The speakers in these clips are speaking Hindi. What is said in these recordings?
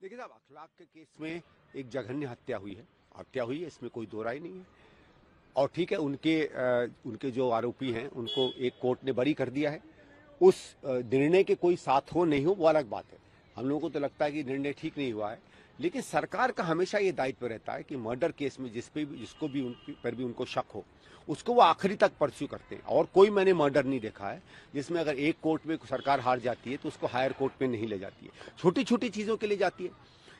देखिए साहब, अखलाक के केस में एक जघन्य हत्या हुई है, इसमें कोई दो राय नहीं है। और ठीक है, उनके जो आरोपी हैं उनको एक कोर्ट ने बरी कर दिया है। उस निर्णय के कोई साथ हो नहीं हो वो अलग बात है। हम लोगों को तो लगता है कि निर्णय ठीक नहीं हुआ है, लेकिन सरकार का हमेशा ये दायित्व रहता है कि मर्डर केस में जिसको भी उन पर भी उनको शक हो, उसको वो आखिरी तक परस्यू करते हैं। और कोई मैंने मर्डर नहीं देखा है जिसमें अगर एक कोर्ट में सरकार हार जाती है तो उसको हायर कोर्ट में नहीं ले जाती है, छोटी छोटी चीजों के लिए जाती है।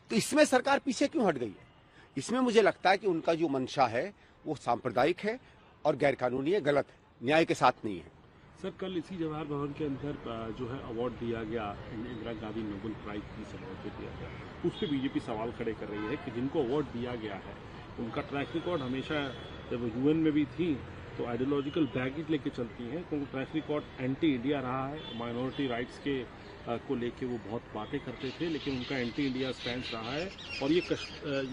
तो इसमें सरकार पीछे क्यों हट गई है? इसमें मुझे लगता है कि उनका जो मंशा है वो सांप्रदायिक है और गैरकानूनी है, गलत है, न्याय के साथ नहीं है। सर, कल इसी जवाहर भवन के अंदर जो है अवार्ड दिया गया, इंदिरा गांधी नोबेल प्राइज की समारोह पे दिया गया, उस पर बीजेपी सवाल खड़े कर रही है कि जिनको अवार्ड दिया गया है उनका ट्रैक रिकॉर्ड हमेशा, जब यूएन में भी थी तो आइडियोलॉजिकल बैगेज लेके चलती हैं, क्योंकि ट्रैक रिकॉर्ड एंटी इंडिया रहा है। माइनॉरिटी राइट्स के को लेके वो बहुत बातें करते थे, लेकिन उनका एंटी इंडिया स्टैंड रहा है। और ये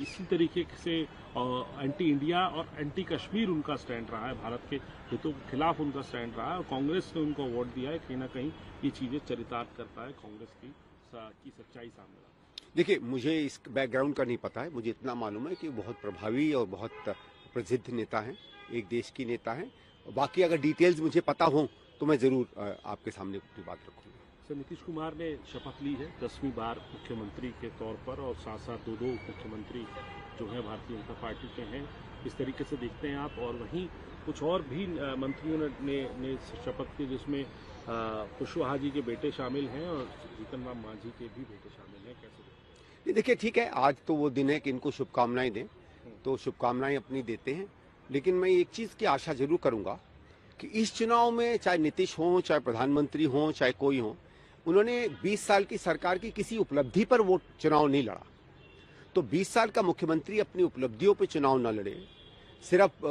इसी तरीके से एंटी इंडिया और एंटी कश्मीर उनका स्टैंड रहा है, भारत के हितों के खिलाफ उनका स्टैंड रहा है। और कांग्रेस ने उनको अवार्ड दिया है, कहीं ना कहीं ये चीज़ें चरितार्थ करता है कांग्रेस की सच्चाई सामने लाती है। देखिए, मुझे इस बैकग्राउंड का नहीं पता है, मुझे इतना मालूम है कि बहुत प्रभावी और बहुत प्रसिद्ध नेता हैं, एक देश की नेता हैं। बाकी अगर डिटेल्स मुझे पता हो तो मैं जरूर आपके सामने अपनी बात रखूंगा। सर, नीतीश कुमार ने शपथ ली है 10वीं बार मुख्यमंत्री के तौर पर, और साथ साथ दो मुख्यमंत्री जो है भारतीय जनता पार्टी के हैं। इस तरीके से देखते हैं आप। और वहीं कुछ और भी मंत्रियों ने शपथ ली, जिसमें कुशवाहा जी के बेटे शामिल हैं और जीतन राम मांझी के भी बेटे शामिल हैं। कैसे देखते हैं? देखिए, ठीक है, आज तो वो दिन है कि इनको शुभकामनाएं दें, तो शुभकामनाएं अपनी देते हैं। लेकिन मैं एक चीज की आशा जरूर करूंगा कि इस चुनाव में चाहे नीतीश हो, चाहे प्रधानमंत्री हो, चाहे कोई हो, उन्होंने 20 साल की सरकार की किसी उपलब्धि पर वो चुनाव नहीं लड़ा। तो 20 साल का मुख्यमंत्री अपनी उपलब्धियों पर चुनाव न लड़े, सिर्फ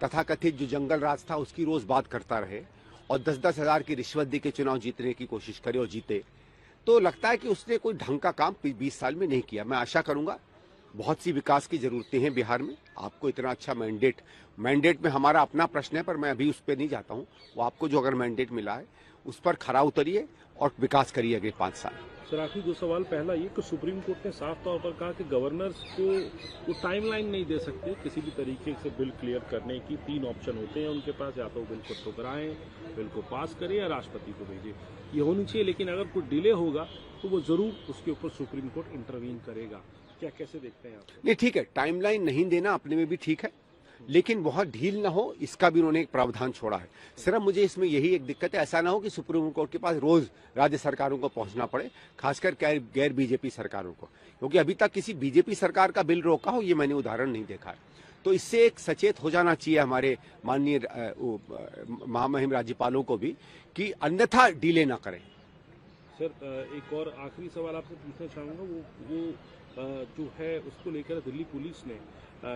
तथाकथित जो जंगल राज था उसकी रोज बात करता रहे और 10-10 हजार की रिश्वत दे के चुनाव जीतने की कोशिश करे और जीते, तो लगता है कि उसने कोई ढंग का काम 20 साल में नहीं किया। मैं आशा करूंगा, बहुत सी विकास की जरूरतें हैं बिहार में। आपको इतना अच्छा मैंडेट में हमारा अपना प्रश्न है, पर मैं अभी उस पर नहीं जाता हूं। वो आपको जो अगर मैंडेट मिला है उस पर खरा उतरिए और विकास करिए अगले 5 साल। सर, आखिरी 2 सवाल। पहला ये कि सुप्रीम कोर्ट ने साफ तौर पर कहा कि गवर्नर्स को वो टाइमलाइन नहीं दे सकते किसी भी तरीके से बिल क्लियर करने की। 3 ऑप्शन होते हैं उनके पास, या तो बिल को ठुकराएं, बिल को पास करें या राष्ट्रपति को भेजें। ये होनी चाहिए, लेकिन अगर कोई डिले होगा तो वो जरूर उसके ऊपर सुप्रीम कोर्ट इंटरवीन करेगा। क्या कैसे देखते हैं आप? नहीं, ठीक है, टाइमलाइन नहीं देना अपने में भी ठीक है, लेकिन बहुत ढील ना हो इसका भी उन्होंने एक प्रावधान छोड़ा है। सिर्फ मुझे इसमें यही एक दिक्कत है, ऐसा ना हो कि सुप्रीम कोर्ट के पास रोज राज्य सरकारों को पहुंचना पड़े, खासकर गैर बीजेपी सरकारों को, क्योंकि अभी तक किसी बीजेपी सरकार का बिल रोका हो ये मैंने उदाहरण नहीं देखा है। तो इससे एक सचेत हो जाना चाहिए हमारे माननीय महामहिम राज्यपालों को भी, कि अन्यथा डिले ना करें। सर, एक और आखिरी सवाल आपसे पूछना चाहूँगा। वो जो है उसको लेकर दिल्ली पुलिस ने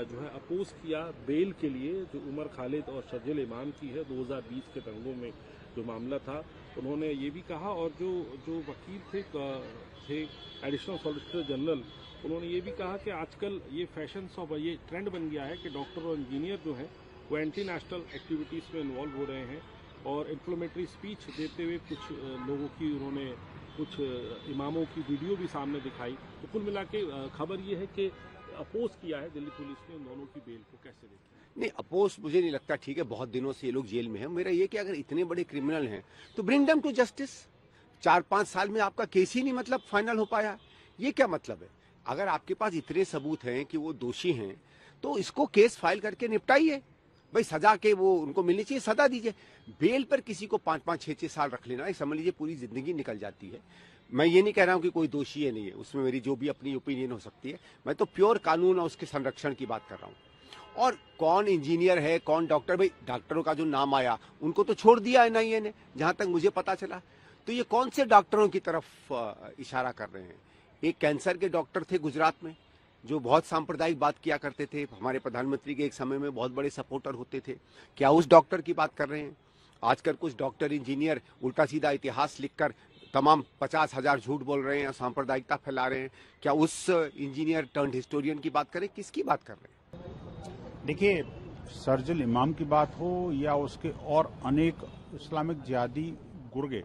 जो है अपोज किया बेल के लिए, जो उमर खालिद और शर्जिल इमाम की है 2020 के दंगों में जो मामला था। उन्होंने ये भी कहा, और जो वकील थे एडिशनल सॉलिसिटर जनरल, उन्होंने ये भी कहा कि आजकल ये ये ट्रेंड बन गया है कि डॉक्टर और इंजीनियर जो हैं वो एंटी नेशनल एक्टिविटीज़ में इन्वॉल्व हो रहे हैं। और इन्फ्लेमेटरी स्पीच देते हुए कुछ लोगों की, उन्होंने कुछ इमामों की वीडियो भी सामने दिखाई। तो कुल मिला के खबर ये है कि अपोज किया है दिल्ली पुलिस ने उन दोनों की बेल को। कैसे देखते हैं? नहीं, अपोज मुझे नहीं लगता ठीक है, बहुत दिनों से ये लोग जेल में हैं। मेरा ये कि अगर इतने बड़े क्रिमिनल हैं तो ब्रिंग देम टू जस्टिस। 4-5 साल में आपका केस ही नहीं मतलब फाइनल हो पाया, ये क्या मतलब है? अगर आपके पास इतने सबूत हैं कि वो दोषी हैं तो इसको केस फाइल करके निपटाइए भाई, सजा के वो उनको मिलनी चाहिए, सजा दीजिए। बेल पर किसी को 5-5, 6-6 साल रख लेना, समझ लीजिए पूरी जिंदगी निकल जाती है। मैं ये नहीं कह रहा हूं कि कोई दोषी है नहीं है, उसमें मेरी जो भी अपनी ओपिनियन हो सकती है। मैं तो प्योर कानून और उसके संरक्षण की बात कर रहा हूं। और कौन इंजीनियर है, कौन डॉक्टर, भाई डॉक्टरों का जो नाम आया उनको तो छोड़ दिया एनआईए ने, जहां तक मुझे पता चला। तो ये कौन से डॉक्टरों की तरफ इशारा कर रहे हैं? एक कैंसर के डॉक्टर थे गुजरात में जो बहुत सांप्रदायिक बात किया करते थे, हमारे प्रधानमंत्री के एक समय में बहुत बड़े सपोर्टर होते थे। क्या उस डॉक्टर की बात कर रहे हैं? आजकल कुछ डॉक्टर इंजीनियर उल्टा सीधा इतिहास लिखकर तमाम 50,000 झूठ बोल रहे हैं, सांप्रदायिकता फैला रहे हैं। क्या उस इंजीनियर टर्न्ड हिस्टोरियन की बात करें? किसकी बात कर रहे हैं? देखिए, शर्जिल इमाम की बात हो या उसके और अनेक इस्लामिक जिहादी गुर्गे,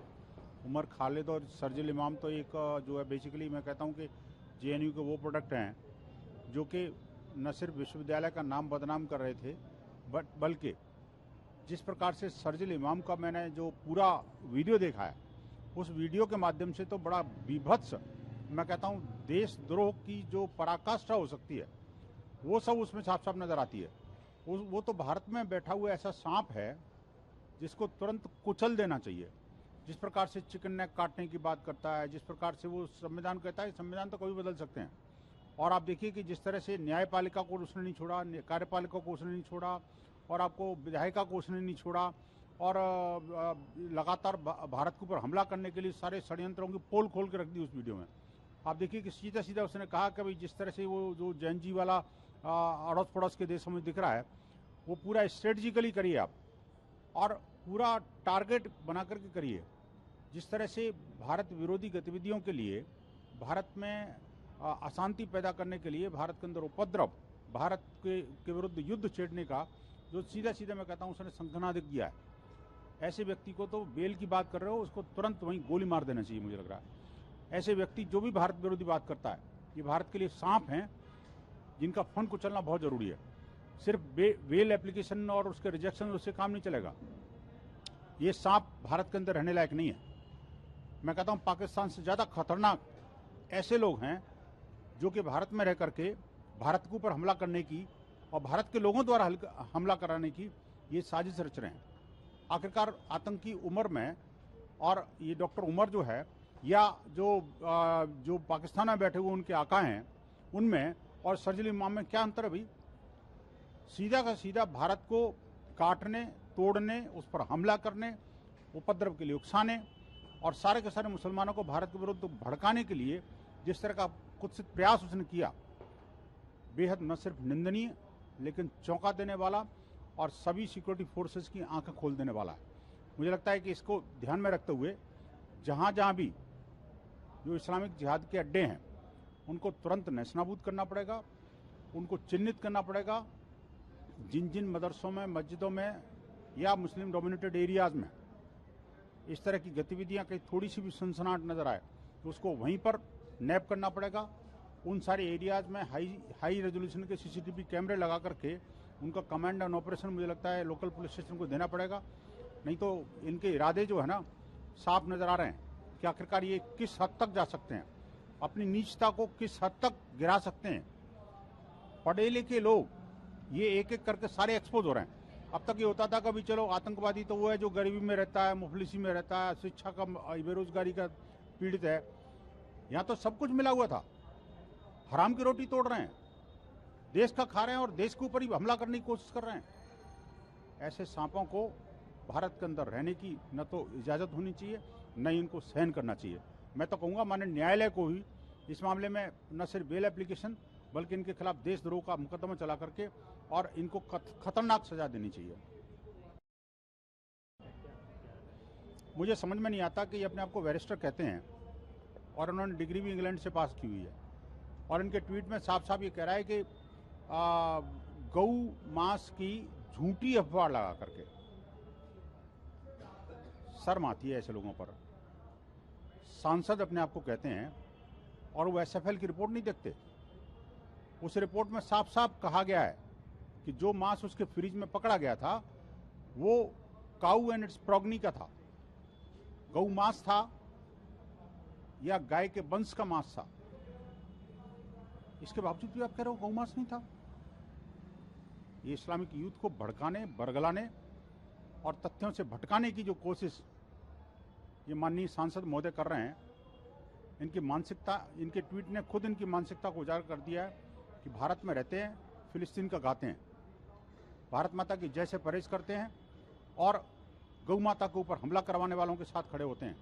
उमर खालिद और शर्जिल इमाम तो एक जो है बेसिकली मैं कहता हूँ कि जेएनयू के वो प्रोडक्ट हैं जो कि न सिर्फ विश्वविद्यालय का नाम बदनाम कर रहे थे बल्कि जिस प्रकार से शर्जिल इमाम का मैंने जो पूरा वीडियो देखा है, उस वीडियो के माध्यम से तो बड़ा बीभत्स, मैं कहता हूँ देशद्रोह की जो पराकाष्ठा हो सकती है वो सब उसमें साफ साफ नजर आती है। वो तो भारत में बैठा हुआ ऐसा सांप है जिसको तुरंत कुचल देना चाहिए। जिस प्रकार से चिकन नेक काटने की बात करता है, जिस प्रकार से वो संविधान कहता है, संविधान तो कभी बदल सकते हैं। और आप देखिए कि जिस तरह से न्यायपालिका को उसने नहीं छोड़ा, कार्यपालिका को उसने नहीं छोड़ा, और आपको विधायिका को उसने नहीं छोड़ा, और लगातार भारत के ऊपर हमला करने के लिए सारे षड्यंत्रों की पोल खोल के रख दी उस वीडियो में। आप देखिए कि सीधा सीधा उसने कहा कि भाई जिस तरह से वो जो जैन जी वाला अड़ोस पड़ोस के देशों में दिख रहा है, वो पूरा स्ट्रेटजिकली करिए आप, और पूरा टारगेट बना करके करिए। जिस तरह से भारत विरोधी गतिविधियों के लिए, भारत में अशांति पैदा करने के लिए, भारत के अंदर उपद्रव, भारत के विरुद्ध युद्ध छेड़ने का जो सीधा सीधा मैं कहता हूँ उसने संघनादिक किया है। ऐसे व्यक्ति को तो बेल की बात कर रहे हो, उसको तुरंत वहीं गोली मार देना चाहिए मुझे लग रहा है। ऐसे व्यक्ति जो भी भारत विरोधी बात करता है, ये भारत के लिए सांप हैं जिनका फन कुचलना बहुत जरूरी है। सिर्फ बेल एप्लीकेशन और उसके रिजेक्शन उससे काम नहीं चलेगा। ये सांप भारत के अंदर रहने लायक नहीं है। मैं कहता हूँ पाकिस्तान से ज्यादा खतरनाक ऐसे लोग हैं जो कि भारत में रह करके भारत के ऊपर हमला करने की और भारत के लोगों द्वारा हमला कराने की ये साजिश रच रहे हैं। आखिरकार आतंकी उमर में, और ये डॉक्टर उमर जो है, या जो पाकिस्तान में बैठे हुए उनके आका हैं उनमें और शर्जिल इमाम में क्या अंतर है भाई? सीधा का सीधा भारत को काटने, तोड़ने, उस पर हमला करने, उपद्रव के लिए उकसाने और सारे के सारे मुसलमानों को भारत के विरुद्ध भड़काने के लिए जिस तरह का कुत्सित प्रयास उसने किया, बेहद न सिर्फ निंदनीय लेकिन चौंका देने वाला और सभी सिक्योरिटी फोर्सेस की आंखें खोल देने वाला है। मुझे लगता है कि इसको ध्यान में रखते हुए जहां जहां भी जो इस्लामिक जिहाद के अड्डे हैं उनको तुरंत नेस्तनाबूद करना पड़ेगा, उनको चिन्हित करना पड़ेगा। जिन जिन मदरसों में, मस्जिदों में या मुस्लिम डोमिनेटेड एरियाज में इस तरह की गतिविधियां कहीं थोड़ी सी भी सनसनाहट नजर आए तो उसको वहीं पर नैप करना पड़ेगा। उन सारे एरियाज में हाई रेजोल्यूशन के सीसीटीवी कैमरे लगा करके उनका कमांड एंड ऑपरेशन मुझे लगता है लोकल पुलिस स्टेशन को देना पड़ेगा। नहीं तो इनके इरादे जो है ना साफ नजर आ रहे हैं कि आखिरकार ये किस हद तक जा सकते हैं, अपनी नीचता को किस हद तक गिरा सकते हैं। पढ़े लिखे लोग ये एक एक करके सारे एक्सपोज हो रहे हैं। अब तक ये होता था कभी चलो आतंकवादी तो वो है जो गरीबी में रहता है, मुफलिसी में रहता है, शिक्षा का, बेरोजगारी का पीड़ित है। यहाँ तो सब कुछ मिला हुआ था। हराम की रोटी तोड़ रहे हैं, देश का खा रहे हैं और देश के ऊपर ही हमला करने की कोशिश कर रहे हैं। ऐसे सांपों को भारत के अंदर रहने की न तो इजाजत होनी चाहिए, न ही इनको सहन करना चाहिए। मैं तो कहूँगा माननीय न्यायालय को ही इस मामले में न सिर्फ बेल एप्लीकेशन बल्कि इनके खिलाफ देशद्रोह का मुकदमा चला करके और इनको खतरनाक सजा देनी चाहिए। मुझे समझ में नहीं आता कि ये अपने आप को बैरिस्टर कहते हैं और उन्होंने डिग्री भी इंग्लैंड से पास की हुई है, और इनके ट्वीट में साफ साफ ये कह रहा है कि गौ मांस की झूठी अफवाह लगा करके। शर्म आती है ऐसे लोगों पर। सांसद अपने आप को कहते हैं और वो एसएफएल की रिपोर्ट नहीं देखते। उस रिपोर्ट में साफ साफ कहा गया है कि जो मांस उसके फ्रिज में पकड़ा गया था वो काऊ एंड इट्स प्रोगनी का था, गौ मांस था या गाय के वंश का मांस था। इसके बावजूद भी आप कह रहे हो गौ मांस नहीं था। ये इस्लामिक यूथ को भड़काने, बरगलाने और तथ्यों से भटकाने की जो कोशिश ये माननीय सांसद महोदय कर रहे हैं, इनकी मानसिकता, इनके ट्वीट ने खुद इनकी मानसिकता को उजागर कर दिया है कि भारत में रहते हैं, फिलिस्तीन का गाते हैं, भारत माता की जय से परहेज करते हैं और गौ माता के ऊपर हमला करवाने वालों के साथ खड़े होते हैं।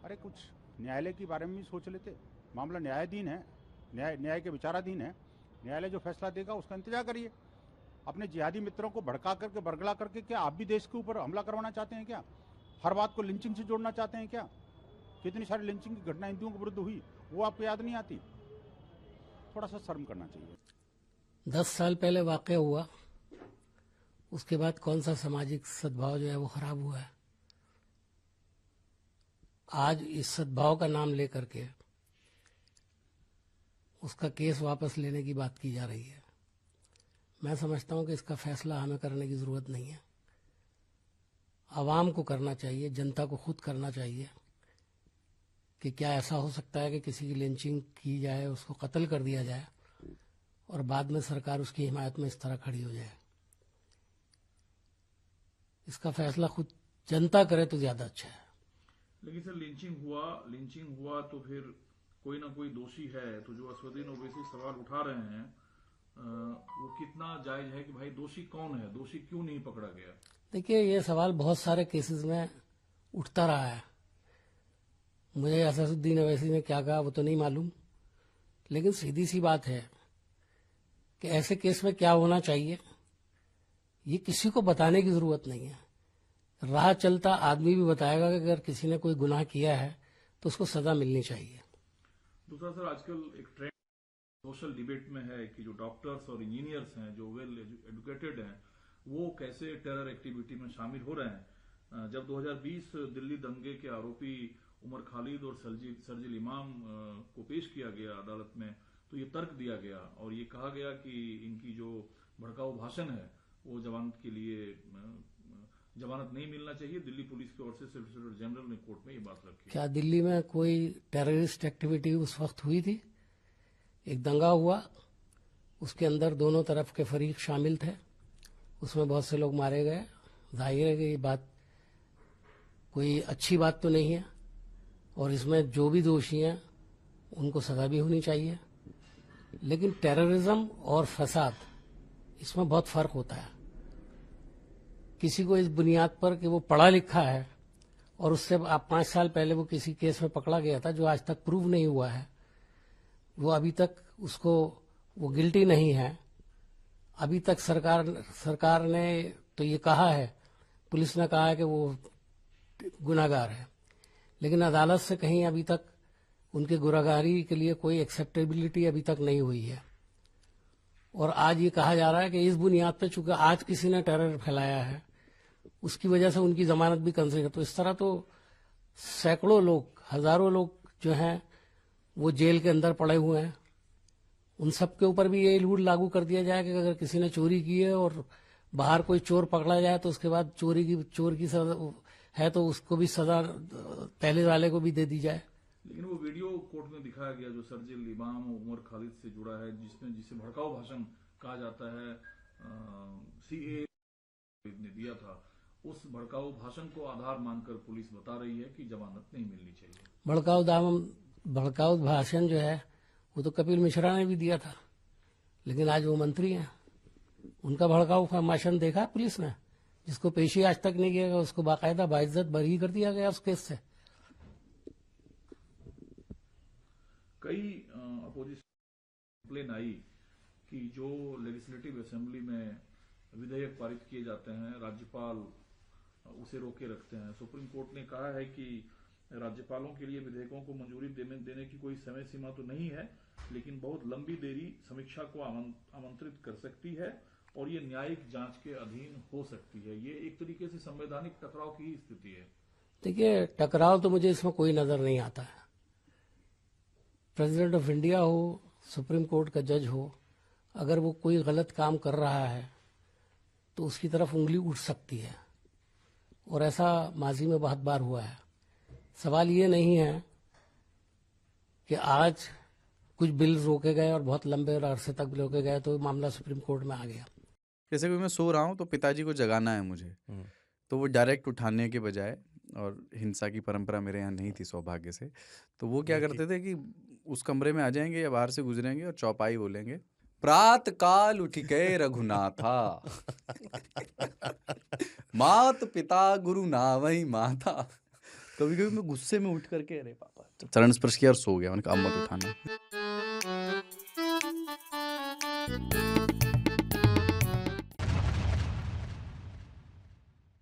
अरे कुछ न्यायालय के बारे में भी सोच लेते। मामला न्यायाधीन है, न्याय के विचाराधीन है। न्यायालय जो फैसला देगा उसका इंतजार करिए। अपने जिहादी मित्रों को भड़का करके, बरगला करके क्या आप भी देश के ऊपर हमला करवाना चाहते हैं क्या? हर बात को लिंचिंग से जोड़ना चाहते हैं क्या? कितनी सारी लिंचिंग की घटना हिंदुओं के विरुद्ध हुई वो आपको याद नहीं आती? थोड़ा सा शर्म करना चाहिए। 10 साल पहले वाकया हुआ, उसके बाद कौन सा सामाजिक सद्भाव जो है वो खराब हुआ है? आज इस सद्भाव का नाम लेकर के उसका केस वापस लेने की बात की जा रही है। मैं समझता हूं कि इसका फैसला हमें करने की जरूरत नहीं है, आवाम को करना चाहिए, जनता को खुद करना चाहिए कि क्या ऐसा हो सकता है कि किसी की लिंचिंग की जाए, उसको कत्ल कर दिया जाए और बाद में सरकार उसकी हिमायत में इस तरह खड़ी हो जाए। इसका फैसला खुद जनता करे तो ज्यादा अच्छा है। लेकिन सर लिंचिंग हुआ तो फिर कोई ना कोई दोषी है, तो जो असदुद्दीन ओवैसी सवाल उठा रहे हैं वो कितना जायज है कि भाई दोषी कौन है, दोषी क्यों नहीं पकड़ा गया? देखिए, ये सवाल बहुत सारे केसेस में उठता रहा है। मुझे असदुद्दीन ओवैसी ने क्या कहा वो तो नहीं मालूम, लेकिन सीधी सी बात है कि ऐसे केस में क्या होना चाहिए ये किसी को बताने की जरूरत नहीं है। राह चलता आदमी भी बताएगा कि अगर किसी ने कोई गुनाह किया है तो उसको सजा मिलनी चाहिए। दूसरा सर, आजकल एक ट्रेंड सोशल डिबेट में है कि जो डॉक्टर्स और इंजीनियर्स हैं, जो वेल एजुकेटेड हैं, वो कैसे टेरर एक्टिविटी में शामिल हो रहे हैं। जब 2020 दिल्ली दंगे के आरोपी उमर खालिद और शर्जिल इमाम को पेश किया गया अदालत में, तो ये तर्क दिया गया और ये कहा गया कि इनकी जो भड़काऊ भाषण है वो जमानत के लिए जमानत नहीं मिलना चाहिए। दिल्ली पुलिस की ओर से सोलिसिटर जनरल ने कोर्ट में ये बात रखी। क्या दिल्ली में कोई टेररिस्ट एक्टिविटी उस वक्त हुई थी? एक दंगा हुआ, उसके अंदर दोनों तरफ के फरीक शामिल थे, उसमें बहुत से लोग मारे गए। जाहिर है कि ये बात कोई अच्छी बात तो नहीं है और इसमें जो भी दोषी हैं उनको सजा भी होनी चाहिए। लेकिन टेररिज्म और फसाद, इसमें बहुत फर्क होता है। किसी को इस बुनियाद पर कि वो पढ़ा लिखा है और उससे आप 5 साल पहले वो किसी केस में पकड़ा गया था जो आज तक प्रूव नहीं हुआ है, वो अभी तक उसको वो गिल्टी नहीं है। अभी तक सरकार ने तो ये कहा है, पुलिस ने कहा है कि वो गुनाहगार है, लेकिन अदालत से कहीं अभी तक उनके गुनाहगारी के लिए कोई एक्सेप्टेबिलिटी अभी तक नहीं हुई है। और आज ये कहा जा रहा है कि इस बुनियाद पर चूंकि आज किसी ने टेरर फैलाया है उसकी वजह से उनकी जमानत भी कंसिडर। तो इस तरह तो सैकड़ों लोग, हजारों लोग जो हैं वो जेल के अंदर पड़े हुए हैं। उन सब के ऊपर भी ये रूल लागू कर दिया जाए कि अगर किसी ने चोरी की है और बाहर कोई चोर पकड़ा जाए तो उसके बाद चोर की सजा है तो उसको भी सजा पहले वाले को भी दे दी जाए। लेकिन वो वीडियो कोर्ट में दिखाया गया जो शर्जिल इमाम और उमर खालिद से जुड़ा है, जिसे भड़काऊ भाषण कहा जाता है, सीए ने दिया था, उस भड़काऊ भाषण को आधार मानकर पुलिस बता रही है कि जमानत नहीं मिलनी चाहिए। भड़काऊ भाषण जो है वो तो कपिल मिश्रा ने भी दिया था, लेकिन आज वो मंत्री हैं, उनका भड़काऊ भाषण देखा पुलिस ने, जिसको पेशी आज तक नहीं किया गया उसको बाकायदा बाइज्जत बरी कर दिया गया उस केस से। कई अपोजिशन कंप्लेन आई कि जो लेजिस्लेटिव असेंबली में विधेयक पारित किए जाते हैं राज्यपाल उसे रोके रखते हैं। सुप्रीम कोर्ट ने कहा है कि राज्यपालों के लिए विधेयकों को मंजूरी देने की कोई समय सीमा तो नहीं है, लेकिन बहुत लंबी देरी समीक्षा को आमंत्रित कर सकती है और ये न्यायिक जांच के अधीन हो सकती है। ये एक तरीके से संवैधानिक टकराव की ही स्थिति है। देखिए, टकराव तो मुझे इसमें कोई नजर नहीं आता है। प्रेसिडेंट ऑफ इंडिया हो, सुप्रीम कोर्ट का जज हो, अगर वो कोई गलत काम कर रहा है तो उसकी तरफ उंगली उठ सकती है और ऐसा माजी में बहुत बार हुआ है। सवाल ये नहीं है कि आज कुछ बिल रोके गए और बहुत लंबे अरसे तक रोके गए तो मामला सुप्रीम कोर्ट में आ गया। जैसे कि मैं सो रहा हूँ तो पिताजी को जगाना है मुझे, तो वो डायरेक्ट उठाने के बजाय, और हिंसा की परंपरा मेरे यहाँ नहीं थी सौभाग्य से, तो वो क्या करते थे कि उस कमरे में आ जाएंगे या बाहर से गुजरेंगे और चौपाई बोलेंगे, प्रात काल उठ गए रघुनाथा मात पिता गुरु नावई माता। कभी कभी मैं गुस्से में उठ करके अरे पापा चरण स्पर्श किया और सो गया। उनका अब मत उठाना।